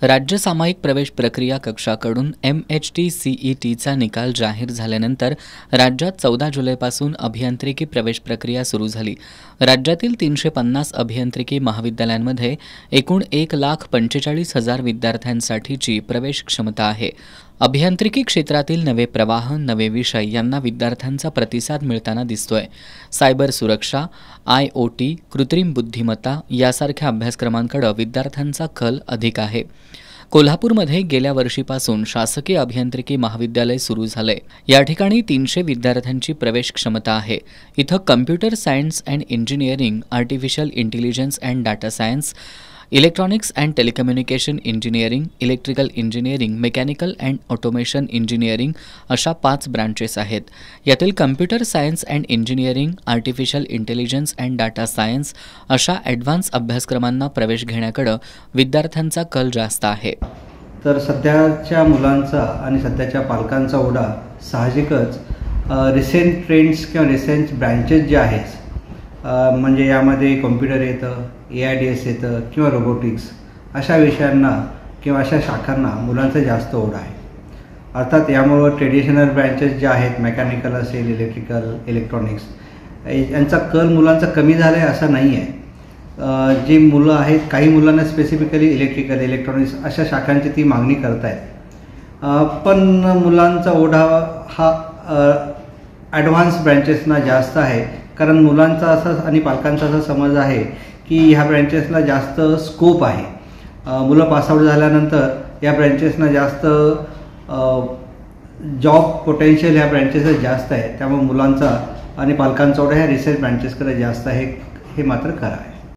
राज्य सामायिक प्रवेश प्रक्रिया कक्षाकडून MHT-CETचा निकाल जाहीर झाल्यानंतर राज्यात 14 जुलैपासून अभियांत्रिकी प्रवेश प्रक्रिया सुरू झाली। राज्यातील 350 अभियांत्रिकी महाविद्यालयांमध्ये एकूण 1,45,000 विद्यार्थ्यांसाठीची प्रवेश क्षमता आहे। अभियांत्रिकी क्षेत्रातील नवे प्रवाह, नवे विषय यांना विद्यार्थ्यांचा प्रतिसाद मिळताना दिसतोय। सायबर सुरक्षा, IoT, कृत्रिम बुद्धिमत्ता यासारख्या अभ्यासक्रमांकडे विद्यार्थ्यांचा कल अधिक आहे। कोल्हापूरमध्ये गेल्या वर्षीपासून शासकीय अभियांत्रिकी महाविद्यालय सुरू झाले। या ठिकाणी 300 विद्यार्थ्यांची प्रवेश क्षमता आहे। इथं computer science and engineering, artificial intelligence and data science, electronics and telecommunication engineering, electrical engineering, mechanical and automation engineering अशा 5 ब्रांचेस आहेत। यातील computer science and engineering, artificial intelligence and data science अशा ॲडव्हान्स अभ्यासक्रमांना प्रवेश घेण्याकडे विद्यार्थ्यांचा कल जास्त आहे। तर सध्याच्या मुलांचा आणि सध्याच्या पालकांचा ओढा साहजिकच रिसेंट ट्रेंड्स किंवा रिसेंट ब्रँचेस जे आहेत, म्हणजे यामध्ये कॉम्प्युटर येतं, AIDS येतं किंवा रोबोटिक्स अशा विषयांना किंवा अशा शाखांना मुलांचा जास्त ओढा आहे। अर्थात यामुळे ट्रेडिशनल ब्रँचेस जे आहेत, मेकॅनिकल असेल, इलेक्ट्रिकल, इलेक्ट्रॉनिक्स यांचा कल मुलांचा कमी झाला आहे असं नाही आहे। जी मुलं आहेत, काही मुलांना स्पेसिफिकली इलेक्ट्रिकल, इलेक्ट्रॉनिक्स अशा शाखांची ती मागणी करत आहेत, पण मुलांचा ओढा हा ॲडव्हान्स ब्रँचेसना जास्त आहे। कारण मुलांचा असा आणि पालकांचा असा समज आहे की ह्या ब्रँचेसला जास्त स्कोप आहे। मुलं पासआउट झाल्यानंतर या ब्रँचेसना जास्त जॉब पोटेन्शियल ह्या ब्रँचेसला जास्त आहे। त्यामुळे मुलांचा आणि पालकांचा ओढा ह्या रिसर्च ब्रँचेसकडे जास्त आहे, हे मात्र खरं आहे।